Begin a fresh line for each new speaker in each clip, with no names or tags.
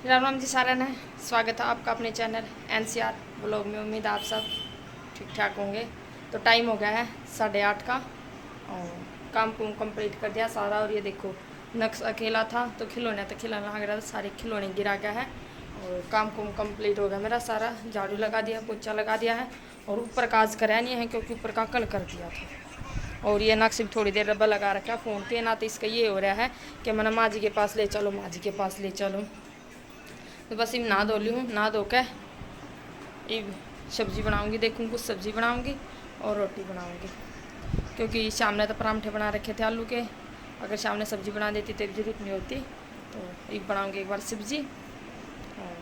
राम राम जी सारन है। स्वागत है आपका अपने चैनल NCR ब्लॉग में। उम्मीद आप सब ठीक ठाक होंगे। तो टाइम हो गया है 8:30 का और काम को कंप्लीट कर दिया सारा। और ये देखो नक्श अकेला था तो खिलौने लग रहा था, सारे खिलौने गिरा गया है और काम को कंप्लीट हो गया मेरा सारा। झाड़ू लगा दिया, पोछा लगा दिया है और ऊपर काज कराया नहीं है क्योंकि ऊपर का कल कर दिया था। और ये नक्श भी थोड़ी देर रब्बा लगा रखा है फ़ोन पे ना, तो इसका ये हो रहा है कि मैंने माँ जी के पास ले चलो, माँ जी के पास ले चलो। तो बस इब नहा धो ली हूँ, नहा धो के इब सब्ज़ी बनाऊँगी। देखूँ कुछ सब्ज़ी बनाऊँगी और रोटी बनाऊँगी क्योंकि शाम ने तो पराठे बना रखे थे आलू के। अगर शाम ने सब्ज़ी बना देती तो जरूरत नहीं होती। तो इब बनाऊँगी एक बार सब्ज़ी और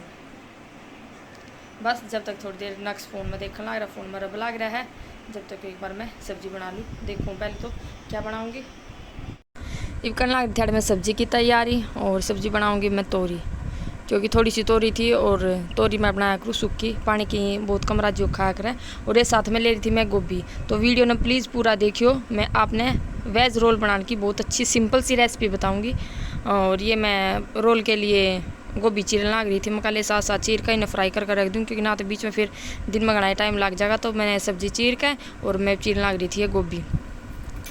बस जब तक थोड़ी देर नक्श फ़ोन में देखने लग रहा, फ़ोन में रब लग रहा है, जब तक एक बार मैं सब्ज़ी बना लूँ। देखूँ पहले तो क्या बनाऊँगी। इब करना लग ध्यान में सब्ज़ी की तैयारी और सब्ज़ी बनाऊँगी मैं तोरी, क्योंकि थोड़ी सी तोरी थी और तोरी मैं बनाया करूँ सूखी, पानी की बहुत कम राज्यों खाया करें। और ये साथ में ले रही थी मैं गोभी। तो वीडियो ने प्लीज़ पूरा देखियो। मैं आपने वेज रोल बनाने की बहुत अच्छी सिंपल सी रेसिपी बताऊंगी। और ये मैं रोल के लिए गोभी चीरने लग रही थी। मैं कल साथ साथ चीर कर इन्हें फ्राई कर रख दूँ क्योंकि ना तो बीच में फिर दिन में बनाए टाइम लग जाएगा। तो मैंने सब्ज़ी चीर कर और मैं चीरने लग रही थी ये गोभी।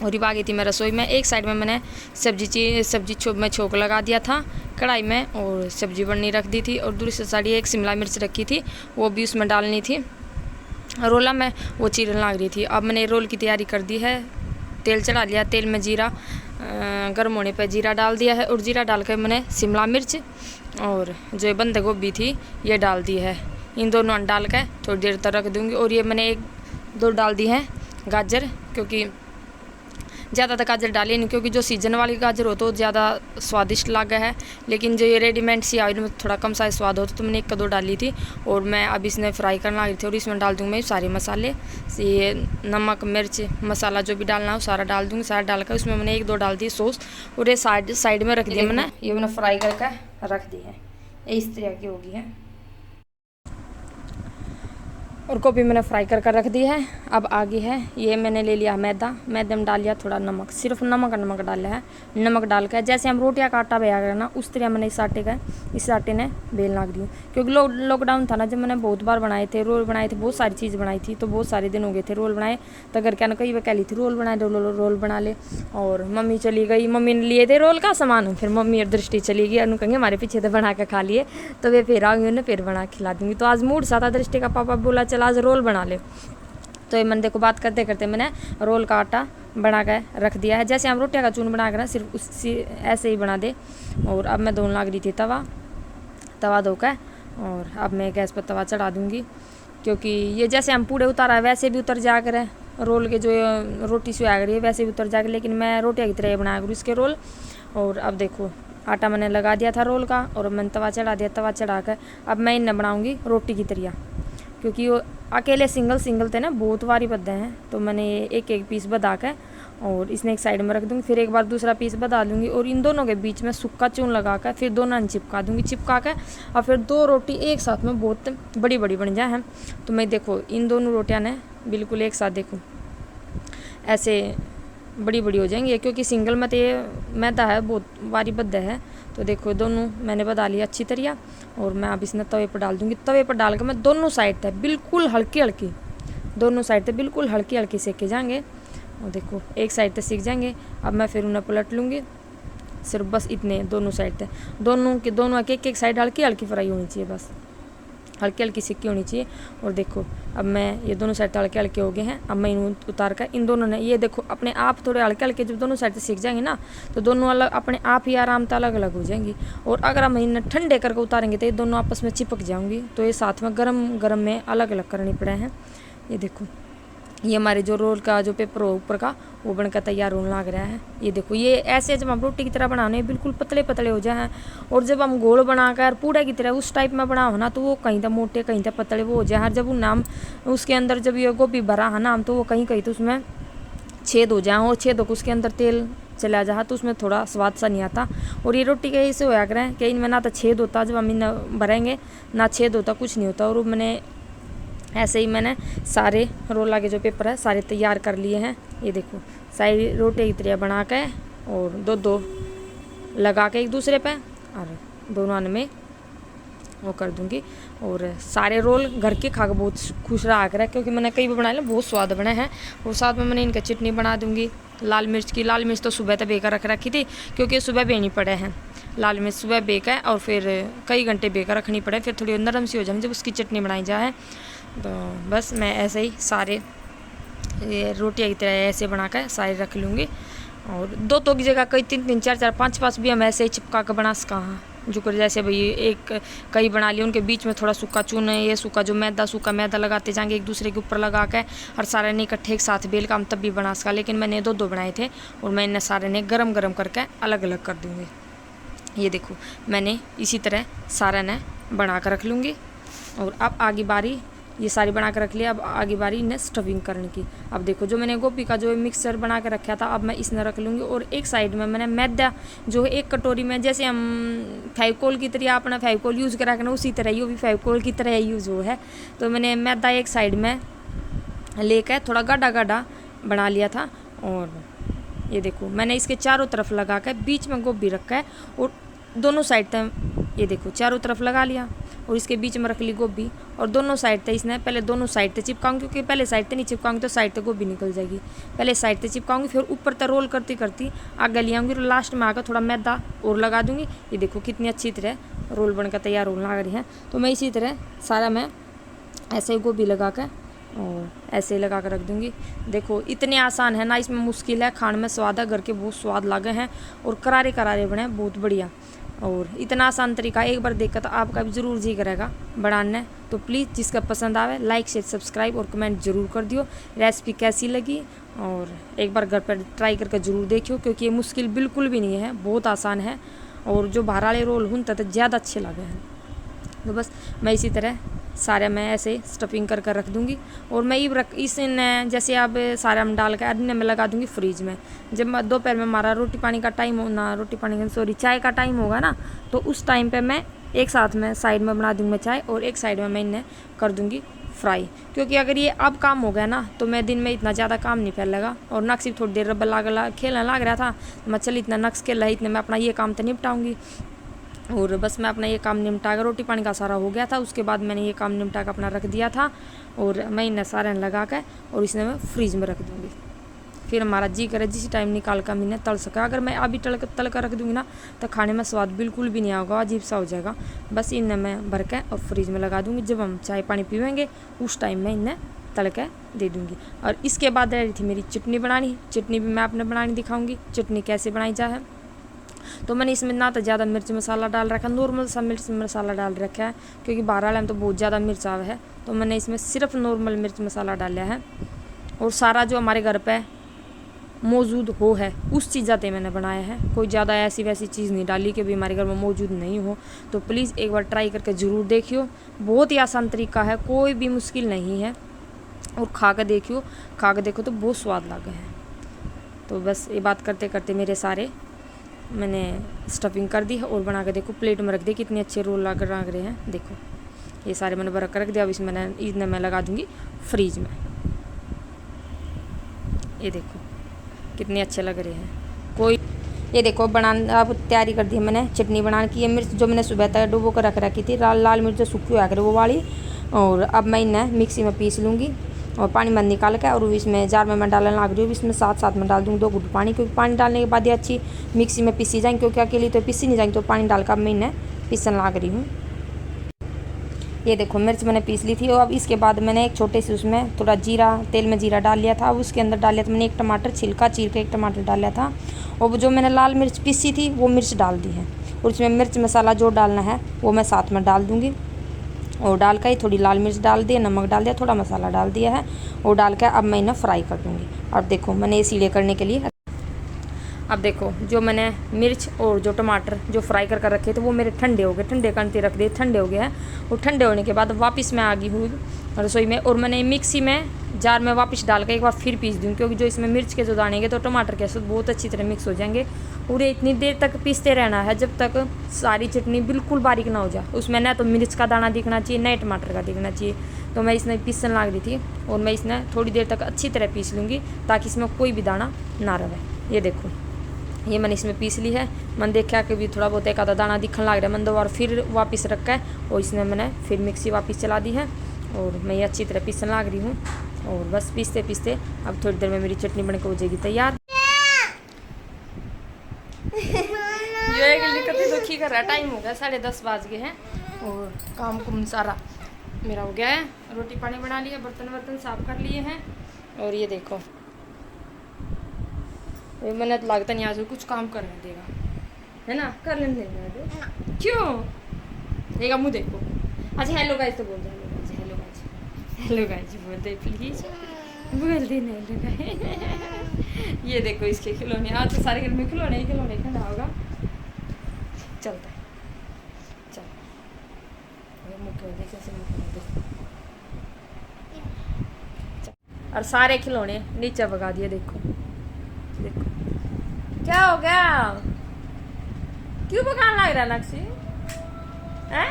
और ये आ गई थी मैं रसोई में। एक साइड में मैंने सब्जी में छोंक लगा दिया था कढ़ाई में और सब्जी बननी रख दी थी। और दूसरी साइड एक शिमला मिर्च रखी थी, वो भी उसमें डालनी थी। रोला में वो चीरने लग रही थी। अब मैंने रोल की तैयारी कर दी है। तेल चढ़ा लिया, तेल में जीरा गर्म होने पर जीरा डाल दिया है और जीरा डाल कर मैंने शिमला मिर्च और जो बंद गोभी थी ये डाल दी है। इन दोनों डाल कर थोड़ी देर तक रख दूँगी। और ये मैंने एक दो डाल दी है गाजर, क्योंकि ज़्यादा तो गाजर डाली नहीं क्योंकि जो सीजन वाली गाजर हो तो ज़्यादा स्वादिष्ट लगा है, लेकिन जो ये रेडीमेड सी आई में थोड़ा कम सा स्वाद हो तो मैंने एक दो डाली थी। और मैं अब इसमें फ्राई करने लगी थी और इसमें डाल दूँगी मैं सारे मसाले। ये नमक मिर्च मसाला जो भी डालना हो सारा डाल दूँगी। सारा डालकर उसमें मैंने एक दो डाल दी सॉस और ये साइड में रख दिया मैंने। ये मैंने फ्राई करके रख दी है, इस तरह की होगी है। और गोभी मैंने फ्राई कर रख दी है। अब आगे है ये मैंने ले लिया मैदे में डाल लिया थोड़ा नमक, सिर्फ नमक डाला है। नमक डाल कर जैसे हम रोटियां का आटा बेया करना उस तरह मैंने इस आटे ने बेल नाक दी। क्योंकि लॉकडाउन था ना, जब मैंने बहुत बार बनाए थे रोल, बनाए थे बहुत सारी चीज़ बनाई थी, तो बहुत सारे दिन हो गए थे रोल बनाए। तो घर क्या ना कई बार कह ली थी रोल बनाए दो, रोल बना ले। और मम्मी चली गई, मम्मी ने लिए थे रोल का सामान, फिर मम्मी और दृष्टि चली गई। उन्होंने कहेंगे हमारे पीछे तो बना के खा लिए, तो वे फिर आऊँगी उन्हें फिर बना के खिला दूँगी। तो आज मूड सा था, दृष्टि का पापा बोला चल आज रोल बना ले। तो ये मैंने देखो बात करते करते मैंने रोल का आटा बना कर रख दिया है। जैसे हम रोटियां का चून बना कर सिर्फ उसी ऐसे ही बना दे। और अब मैं धोने लग रही थी तवा धोकर। और अब मैं गैस पर तवा चढ़ा दूँगी, क्योंकि ये जैसे हम पूड़े उतारा है वैसे भी उतर जा कर रोल के जो रोटी से आ रही है वैसे भी उतर जा कर, लेकिन मैं रोटियाँ की तरह बनाया करूँ इसके रोल। और अब देखो आटा मैंने लगा दिया था रोल का और मैंने तवा चढ़ा दिया। तवा चढ़ा कर अब मैं इन्हें बनाऊँगी रोटी की तरह, क्योंकि वो अकेले सिंगल थे ना बहुत वारी बद्दे हैं। तो मैंने एक एक पीस बधा कर और इसने एक साइड में रख दूँगी, फिर एक बार दूसरा पीस बधा लूँगी और इन दोनों के बीच में सूखा चून लगा कर फिर दोनों चिपका दूँगी। चिपका कर और फिर दो रोटी एक साथ में बहुत बड़ी बड़ी बन जाए हैं। तो मैं देखो इन दोनों रोटियां ने बिल्कुल एक साथ देखो ऐसे बड़ी बड़ी हो जाएंगी, क्योंकि सिंगल में तो ये मैदा है बहुत वारी बद्दा है। तो देखो दोनों मैंने बता लिया अच्छी तरह। और मैं अब इसने तवे पर डाल दूँगी। तवे पर डाल कर मैं दोनों साइड तक बिल्कुल हल्की दोनों साइड तक बिल्कुल हल्की सेके जाएंगे। और देखो एक साइड तक सीख जाएंगे। अब मैं फिर उन्हें पलट लूँगी, सिर्फ बस इतने दोनों साइड तक दोनों एक साइड हल्की फ्राई होनी चाहिए, बस हल्की सिक्की होनी चाहिए। और देखो अब मैं ये दोनों साइड हल्के हो गए हैं। अब मैं इन्हें उतार कर इन दोनों ने ये देखो अपने आप थोड़े हल्के जब दोनों साइड से सीख जाएंगे ना, तो दोनों अलग अपने आप ही आराम से अलग अलग हो जाएंगी। और अगर हम इन्हें ठंडे करके उतारेंगे तो ये दोनों आपस में चिपक जाएंगी। तो ये साथ में गरम में अलग अलग करनी पड़े हैं। ये देखो ये हमारे जो रोल का जो पेपर हो ऊपर का वो बनकर तैयार होने लग रहा है। ये देखो ये ऐसे जब हम रोटी की तरह बनाने बिल्कुल पतले हो जाए हैं। और जब हम गोल बनाकर पूड़े की तरह उस टाइप में बनाओ ना, तो वो कहीं तक मोटे कहीं तक पतले वो हो जाए। जब नाम उसके अंदर जब ये गोभी भरा है ना, तो वो कहीं तो उसमें छेद हो जाए और छेद हो उसके अंदर तेल चला जाए तो उसमें थोड़ा स्वाद सा नहीं आता। और ये रोटी के ऐसे होया करें कि इनमें ना तो छेद होता, जब हम इन्हें भरेंगे ना छेद होता, कुछ नहीं होता। और मैंने ऐसे ही मैंने सारे रोला के जो पेपर है सारे तैयार कर लिए हैं। ये देखो सारी रोटी की तरह बना के और दो लगा के एक दूसरे पे और दोनों में वो कर दूँगी। और सारे रोल घर के खा के बहुत खुश रहा कर, क्योंकि मैंने कई बार बनाए बहुत स्वाद बने हैं। और साथ में मैंने इनका चटनी बना दूँगी लाल मिर्च की। लाल मिर्च तो सुबह तक बेकर रख रखी थी, क्योंकि सुबह बेनी पड़े हैं। लाल मिर्च सुबह बेक है और फिर कई घंटे बेकर रखनी पड़े, फिर थोड़ी नरम सी हो जाए जब उसकी चटनी बनाई जाए। तो बस मैं ऐसे ही सारे ये रोटियाँ की तरह ऐसे बना कर सारे रख लूँगी। और दो की जगह कई 3 4 5 भी हम ऐसे ही चिपका कर बना सका। जो कर जैसे भाई एक कई बना लिए, उनके बीच में थोड़ा सूखा चून, ये सूखा जो सूखा मैदा लगाते जाएंगे एक दूसरे के ऊपर लगा के, और सारे ने इकट्ठे एक साथ बेल का हम तब भी बना सका। लेकिन मैंने 2 बनाए थे और मैं इन्हें सारे ने गरम करके अलग अलग कर दूँगी। ये देखो मैंने इसी तरह सारा ने बना कर रख लूँगी। और अब आगे बारी ये सारी बना कर रख लिया। अब आगे बारी इन्हें स्टफिंग करने की। अब देखो जो मैंने गोभी का जो मिक्सचर बना कर रखा था, अब मैं इसमें रख लूँगी। और एक साइड में मैंने मैदा जो है एक कटोरी में, जैसे हम फेविकोल की तरह अपना फेविकोल यूज़ करा करना, उसी तरह ये भी फेविकोल की तरह यूज़ हो है। तो मैंने मैदा एक साइड में लेकर थोड़ा गाढ़ा बना लिया था। और ये देखो मैंने इसके चारों तरफ लगा कर बीच में गोभी रखा है, और दोनों साइड तक ये देखो चारों तरफ लगा लिया और इसके बीच में रख ली गोभी। और दोनों साइड तक इसने पहले दोनों साइड तक चिपकाऊंगी, क्योंकि पहले साइड तक नहीं चिपकाऊंगी तो साइड तक गोभी निकल जाएगी। पहले साइड तक चिपकाऊंगी, फिर ऊपर तक रोल करती आगे ले आऊँगी, और लास्ट में आकर थोड़ा मैदा और लगा दूँगी। ये देखो कितनी अच्छी तरह रोल बनकर तैयार होने लग रही है। तो मैं इसी तरह सारा मैं ऐसे ही गोभी लगा कर और ऐसे ही लगा कर रख दूँगी। देखो इतने आसान है ना, इसमें मुश्किल है, खाने में स्वाद है, घर के बहुत स्वाद लगे हैं और करारे बने बहुत बढ़िया। और इतना आसान तरीका एक बार देखकर तो आपका भी ज़रूर जी करेगा बनाने। तो प्लीज़ जिसका पसंद आवे लाइक शेयर सब्सक्राइब और कमेंट ज़रूर कर दियो। रेसिपी कैसी लगी और एक बार घर पर ट्राई करके ज़रूर देखियो, क्योंकि ये मुश्किल बिल्कुल भी नहीं है, बहुत आसान है। और जो बाहर वाले रोल होते तो ज़्यादा अच्छे लगे हैं। तो बस मैं इसी तरह सारे मैं ऐसे स्टफिंग कर रख दूँगी। और मैं इसने जैसे अब सारे हम डाल कर अरने में लगा दूँगी फ्रीज में। जब मैं दोपहर में हमारा चाय का टाइम होगा ना, तो उस टाइम पे मैं एक साथ में साइड में बना दूँगी चाय, और एक साइड में मैं इन्हें कर दूँगी फ्राई। क्योंकि अगर ये अब काम हो गया ना, तो मैं दिन में इतना ज़्यादा काम नहीं फैलेगा। और नक्स भी थोड़ी देर रब्बा खेलने लग रहा था, मैं चल इतना नक्स खेल रहा, इतने मैं अपना ये काम तो निपटाऊँगी। और बस मैं अपना ये काम निपटा कर, रोटी पानी का सारा हो गया था, उसके बाद मैंने ये काम निपटा कर अपना रख दिया था। और मैं इन्हें सारे लगा कर और इसने मैं फ्रीज में रख दूँगी। फिर हमारा जी करे जिस टाइम निकाल कर मैंने तल सका। अगर मैं अभी तल कर रख दूँगी ना, तो खाने में स्वाद बिल्कुल भी नहीं आएगा, अजीब सा हो जाएगा। बस इन्हें मैं भर के और फ्रीज में लगा दूँगी। जब हम चाय पानी पीवेंगे उस टाइम में इन्हें तल के दे दूँगी। और इसके बाद रही थी मेरी चटनी बनानी। चटनी भी मैं अपने बनानी दिखाऊँगी, चटनी कैसे बनाई जाए। तो मैंने इसमें ना तो ज़्यादा मिर्च मसाला डाल रखा, नॉर्मल सा मिर्च मसाला डाल रखा है, क्योंकि बाहर वाले में तो बहुत ज़्यादा मिर्च आवा है। तो मैंने इसमें सिर्फ नॉर्मल मिर्च मसाला डाला है। और सारा जो हमारे घर पे मौजूद हो है उस चीज़ाते मैंने बनाया है, कोई ज़्यादा ऐसी वैसी चीज़ नहीं डाली कि भी हमारे घर में मौजूद नहीं हो। तो प्लीज़ एक बार ट्राई करके ज़रूर देखियो, बहुत ही आसान तरीका है, कोई भी मुश्किल नहीं है। और खा के देखो तो बहुत स्वाद लगे हैं। तो बस ये बात करते करते मेरे सारे मैंने स्टफिंग कर दी है और बना के देखो प्लेट में रख दी, कितने अच्छे रोल लग रहे हैं। देखो ये सारे मैंने भर कर रख दिया। अब इसमें इन्हें मैं लगा दूंगी फ्रीज में। ये देखो कितने अच्छे लग रहे हैं। कोई ये देखो अब तैयारी कर दी है मैंने चटनी बनाने की। ये मिर्च जो मैंने सुबह तक डुबो कर रख रखी थी, लाल मिर्च जो सूखी हुआ कर वो वाली। और अब मैं इन्हें मिक्सी में पीस लूँगी और पानी में निकाल के, और इसमें जार में मैं डालने लग रही हूँ। इसमें साथ में डाल दूँगी 2 घुट पानी, क्योंकि पानी डालने के बाद ये अच्छी मिक्सी में पीसी जाएंगी, क्योंकि अकेली तो पीसी नहीं जाएंगी। तो पानी डालकर मैं इन्हें पीसने लग रही हूँ। ये देखो मिर्च मैंने पीस ली थी। और अब इसके बाद मैंने एक छोटे से उसमें थोड़ा तेल में जीरा डाल लिया था। अब उसके अंदर डाल लिया था मैंने 1 टमाटर, छिलका चीर के 1 टमाटर डाल लिया था। और जो मैंने लाल मिर्च पीसी थी वो मिर्च डाल दी है। और उसमें मिर्च मसाला जो डालना है वो मैं साथ में डाल दूँगी। और डाल कर थोड़ी लाल मिर्च डाल दिया, नमक डाल दिया, थोड़ा मसाला डाल दिया है। और डाल कर अब मैं इन्हें फ्राई कर दूँगी। और देखो मैंने ये सीढ़े करने के लिए, अब देखो जो मैंने मिर्च और जो टमाटर जो फ्राई कर रखे थे वो मेरे ठंडे हो गए, ठंडे करके रख दिए, ठंडे हो गए हैं। और ठंडे होने के बाद वापस मैं आ गई हूँ रसोई में, और मैंने मिक्सी में जार में वापस डाल कर एक बार फिर पीस दूँ, क्योंकि जो इसमें मिर्च के जो दानेंगे तो टमाटर के साथ बहुत अच्छी तरह मिक्स हो जाएंगे। और ये इतनी देर तक पीसते रहना है जब तक सारी चटनी बिल्कुल बारीक ना हो जाए। उसमें ना तो मिर्च का दाना दिखना चाहिए, ना टमाटर का दिखना चाहिए। तो मैं इसमें पीसने लग रही थी, और मैं इसमें थोड़ी देर तक अच्छी तरह पीस लूँगी ताकि इसमें कोई भी दाना ना रहे। ये देखो ये मैंने इसमें पीस ली है। मैंने देखा कि भी थोड़ा बहुत एक आधा दाना दिखने लग रहा है, मैंने दोबारा फिर वापस रखा है और इसमें मैंने फिर मिक्सी वापस चला दी है और मैं ये अच्छी तरह पीसने लग रही हूँ। और बस पीसते पीसते अब थोड़ी देर में मेरी चटनी बनकर हो जाएगी तैयार। ये दिक्कत दुखी कर रहा है, टाइम हो गया 10:30 बज गए हैं और काम कुम सारा मेरा हो गया है। रोटी पानी बना लिया, बर्तन वर्तन साफ कर लिए हैं और ये देखो मैंने तो लगता नहीं आज कुछ काम करने देगा, है ना? कर लेने देगा क्यों देगा? मुँह देखो। अच्छा हेलो गाइस तो बोल दे, hello guys, hello guys, hello guys बोल दे प्लीज, बोल दे नहीं लगा। ये देखो इसके खिलौने, आज तो सारे घर में खिलौने ही खिलौने खड़ा होगा। चलता है चल, और सारे खिलौने नीचे भगा दिए। देखो देखो क्या हो गया, क्यों भगाने लग रहा नक्शी? हैं?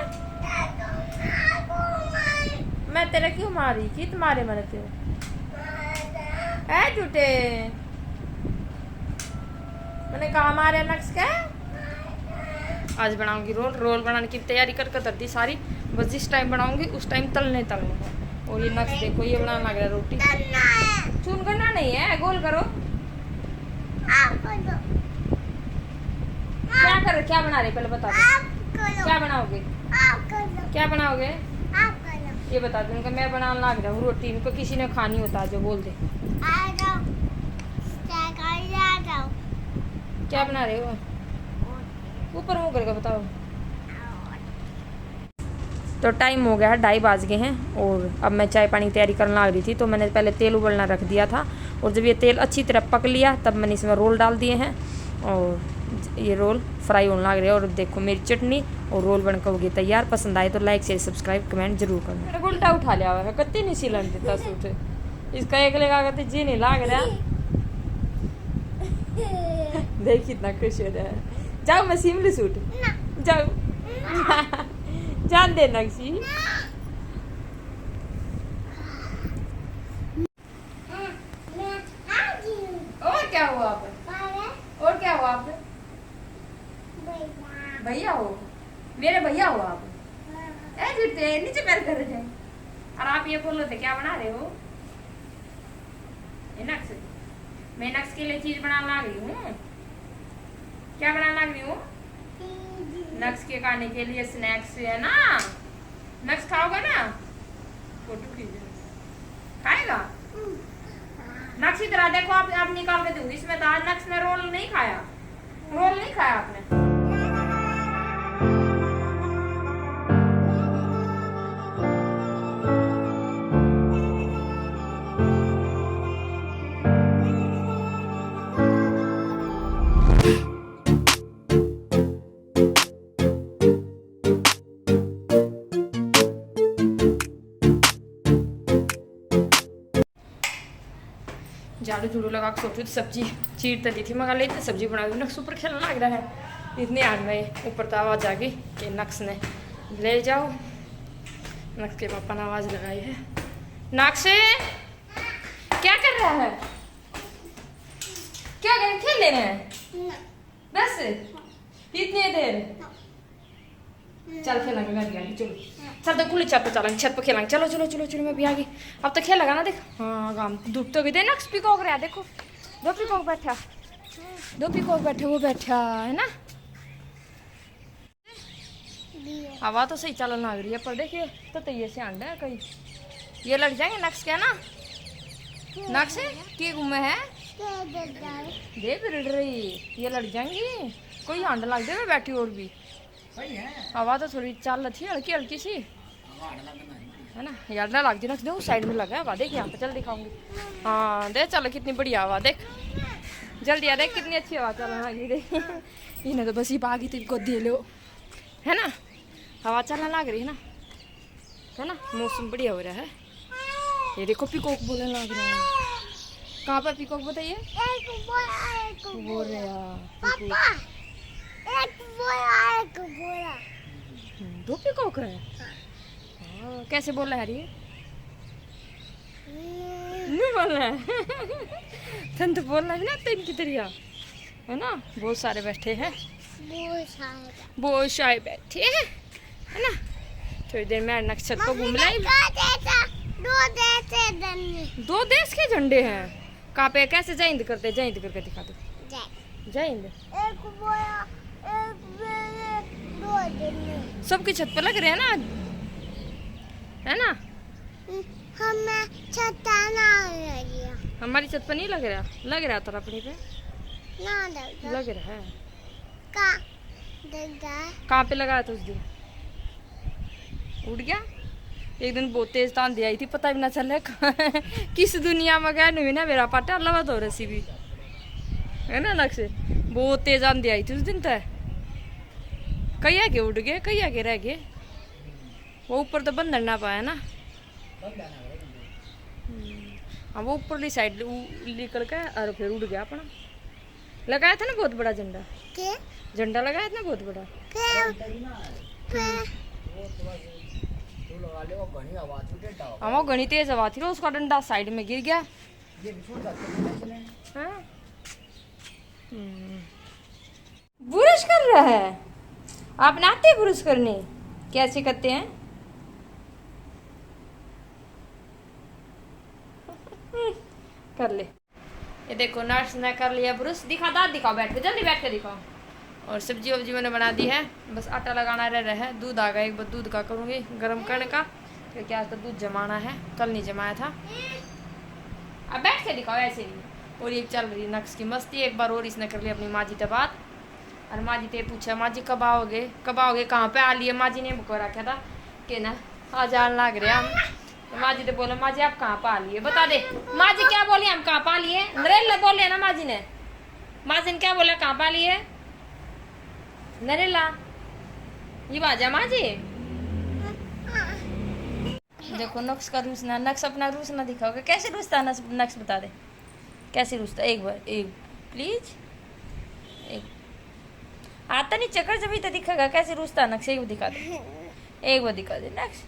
मैं तेरा क्यों मारी? कि तुम्हारे मैंने तेरे है झूठे, मैंने कहा मारे नक्श के। आज बनाऊंगी रोल, रोल बनाने की तैयारी कर कर दी सारी, बस जिस टाइम बनाऊंगी उस टाइम तलने है। और ये नक्श देखो ये बनाने लग रहा है रोटी। चून करना नहीं है, गोल करो। क्या कर, क्या बना रहे पहले बता दो, क्या बनाओगे? क्या बनाओगे ये बता दो। उनका मैं बनाने लग रहा हूँ रोटी, इनको किसी ने खानी होता जो बोल दे। क्या बना रहे हो? ऊपर मुँह करके बताओ। तो टाइम हो गया है, 2:30 बज गए हैं और अब मैं चाय पानी की तैयारी करने लग रही थी। तो मैंने पहले तेल उबलना रख दिया था और जब ये तेल अच्छी तरह पक लिया तब मैंने इसमें रोल डाल दिए हैं और ये रोल फ्राई होने लग रहे हैं। और देखो मेरी चटनी और रोल बनकर होगी तैयार। पसंद आए तो लाइक शेयर सब्सक्राइब कमेंट जरूर करना। मेरा उल्टा उठा लिया हुआ है, कत्ती नहीं सिलन देता सूट इसका, एक लगा करते जी नहीं लाग रहा। देख कितना खुश हो रहा है। जाओ मैं सिमली सूट, जाओ जान दे नक्शी। और क्या हुआ आप? और क्या हुआ आप? भैया हो, मेरे भैया हो आप? झूठे नीचे पैर कर रहे हैं। और आप ये बोल रहे थे क्या बना रहे हो? नक्श, मैं नक्श के लिए चीज बनाने लग रही हूँ। क्या बनाने लग रही हूँ? नक्श के खाने के लिए स्नैक्स है ना। नक्श खाओगा ना? फोटो खींचो, खाएगा नक्श? इधर देखो, आप निकाल के दूंगी इसमें। तो आज नक्श ने रोल नहीं खाया, रोल नहीं खाया आपने। झाड़ू झूड़ू लगा के सोचू सब्जी चीर तो दी थी, मगा लेते सब्जी बना दी। नक्श ऊपर खेलने लग रहा है, इतने आग में ऊपर तो आवाज़ आ गई कि नक्श ने ले जाओ। नक्श के पापा ने आवाज़ लगाई है। नक्श क्या कर रहा है? क्या कर खेल ले रहे हैं बस इतनी देर? चल खेलेंगे, मैं भी आ गई। चलो चल तो खुली छत पे चलेंगे, छत पे खेलेंगे। चलो चलो चलो चलो मैं भी आ गई। अब तो खेल लगा ना, देख। हाँ गाम धूप तो भी दे। नक्श पीकॉक रहा, देखो 2 पीकॉक बैठा, 2 पीकॉक बैठे, वो बैठा है ना। हवा तो सही चलन लग रही है पर देखिए तो ये से अंडा है कहीं, ये लग जाएंगे नक्श क्या ना। नक्श की घूमे है दे बिड़ रही, ये लग जाएंगी। कोई अंड लग जाए बैठी और भी हवा तो थोड़ी चल थी हल्की हल्की सी, है ना। यार ना लग जाए उस साइड में लगा हवा, देख यहाँ पे चल दिखाऊंगी। हाँ देख चलो कितनी बढ़िया हवा, देख जल्दी आ, देख कितनी अच्छी हवा चलने लगी। देख इन्हें तो बस ही बागी तेरी को दे लो, है ना। हवा चलने लग रही है ना, मौसम बढ़िया हो रहा है। ये देखो पीकॉक बोलने लग रहा है। कहाँ पर पीकॉक बताइए? बोल रहा 2 पीकॉक है। कैसे बोल रहा है ये? नहीं बोल रहा है। तन तो बोलना है ना तो इनकी तरिया है ना, बहुत सारे बैठे हैं,
बहुत सारे
बैठे हैं, है ना। थोड़ी देर में अनक छत पर घूम लाई। दो देश के झंडे हैं। कहाँ पे? कैसे जय हिंद करते? जय हिंद करके दिखा दो। जय हिंद। सबकी छत पर लग रहे हैं ना, है ना। हमारी छत पर नहीं लग रहा, लग रहा था अपनी पे लग रहा है। कहाँ पे लगाया था उस दिन? उड़ गया। एक दिन बहुत तेज आंधी आई थी, पता भी ना चले किस दुनिया में गया नहीं ना। मेरा पाटा लवा तो रसी भी है ना, अलग से बहुत तेज आंधी आई थी उस दिन। तो कई आगे उड़ गए, कई आगे रह गए। वो ऊपर तो बंधन ना पाया ना। हाँ, वो ऊपरली साइड निकल के और फिर उड़ गया अपना। लगाया था ना बहुत बड़ा झंडा। झंडा लगाया था ना बहुत बड़ा। हाँ, वो घनी तेज हवा थी, उसका डंडा साइड में गिर गया। हाँ? बुरश कर रहा है। आप नाते हैं बुरश करने? कैसे करते हैं? कर ले। ये देखो नर्स ने कर लिया ब्रश। दिखा, दांत दिखाओ, बैठ के जल्दी बैठ के दिखाओ। और सब्जी वब्जी मैंने बना दी है, बस आटा लगाना रह रहा है। दूध आ गया, एक बार दूध का करूँगी गर्म करने का, क्योंकि आज तो दूध जमाना है, कल नहीं जमाया था। अब बैठ के दिखाओ ऐसे ही। और ये चल रही नक्श की मस्ती। एक बार और इसने कर लिया अपनी माँ जी से बात। और माँ जी से पूछा, माँ जी कब आओगे, कब आओगे, कहाँ पे आ लिए? माँ जी ने बुको रखा था कि ना आ जान लग रहे हम। तो माँ जी ने बोला, माँ जी आप कहाँ पा लिए, बता दे। माँ जी क्या बोली? हम कहाँ पा लिए? नरेला बोले ना माँ जी ने। माँ जी ने क्या बोला? कहाँ पा लिए नरेला? ये बाजा माँ जी। देखो नक्श का रूसना, नक्श अपना रूसना दिखाओगे। कैसे रूसता है नक्श, बता दे कैसे रूसता। एक बार, एक प्लीज, एक आता नहीं चक्कर जब तो दिखेगा कैसे रूसता नक्श। एक बार दिखा दे, एक बार दिखा दे नक्श।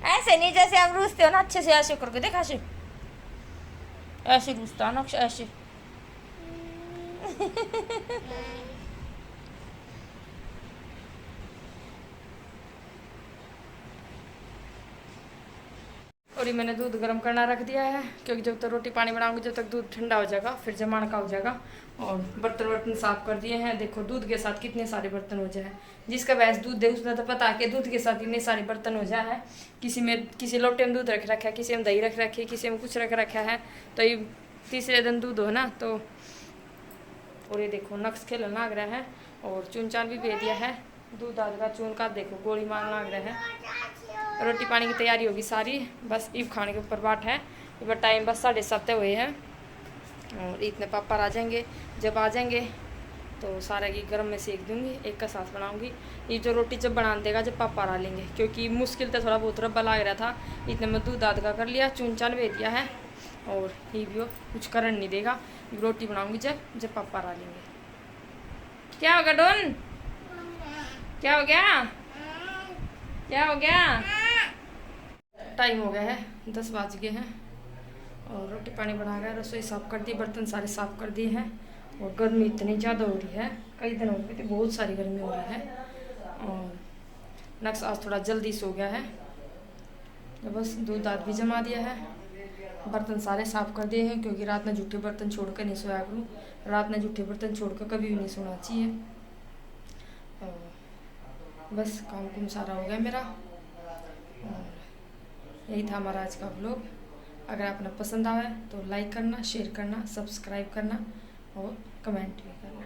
ऐसे नहीं जैसे आप रूसते हो ना, अच्छे से ऐसे करके देखा, ऐसे ऐसे रूसता नक्श, ऐसे। और ये मैंने दूध गर्म करना रख दिया है, क्योंकि जब तक रोटी पानी बनाऊंगी जब तक दूध ठंडा हो जाएगा, फिर जमाने का हो जाएगा। और बर्तन वर्तन साफ कर दिए हैं। देखो दूध के साथ कितने सारे बर्तन हो जाए। जिसका भैंस दूध दे उसने तो पता है कि दूध के साथ इतने सारे बर्तन हो जाए है। किसी लोटे में दूध रख रखा है, किसी में दही रख रखी है, किसी में कुछ रख रखा है। तो ये तीसरे दिन दूध हो ना तो। और ये देखो नक्श खेलने लग रहा है। और चून चान भी भेज दिया है। दूध दाद का चून का देखो गोली मारने लग रहा है। रोटी पानी की तैयारी होगी सारी, बस ईब खाने के ऊपर बाट है। इस टाइम बस 7:30 हुए हैं। और इतने पापा आ जाएंगे, जब आ जाएंगे तो सारा की गर्म में सेक दूंगी, एक का साथ बनाऊंगी। ये जो रोटी जब बना देगा जब पापा आ लेंगे, क्योंकि मुश्किल तो थोड़ा बहुत रब्बा लग रहा था। इतने में दूध दाद का कर लिया, चून चान भेज दिया है। और ये भी कुछ करन नहीं देगा। रोटी बनाऊंगी जब पापा आ लेंगे। क्या होगा डोन? क्या हो गया? क्या हो गया? टाइम हो गया है, 10 बज गए हैं। और रोटी पानी बना गया, रसोई साफ़ कर दी, बर्तन सारे साफ़ कर दिए हैं। और गर्मी इतनी ज़्यादा हो रही है, कई दिन हो गए थे, बहुत सारी गर्मी हो रही है। और नक्श आज थोड़ा जल्दी सो गया है, तो बस दूध दाद भी जमा दिया है, बर्तन सारे साफ़ कर दिए हैं। क्योंकि रात में जूठे बर्तन छोड़ कर नहीं सोया करूँ। रात में जूठे बर्तन छोड़ कर कभी भी नहीं सोना चाहिए। बस काम कुम सारा हो गया मेरा। और यही था हमारा आज का व्लॉग। अगर आपने पसंद आया तो लाइक करना, शेयर करना, सब्सक्राइब करना और कमेंट भी करना।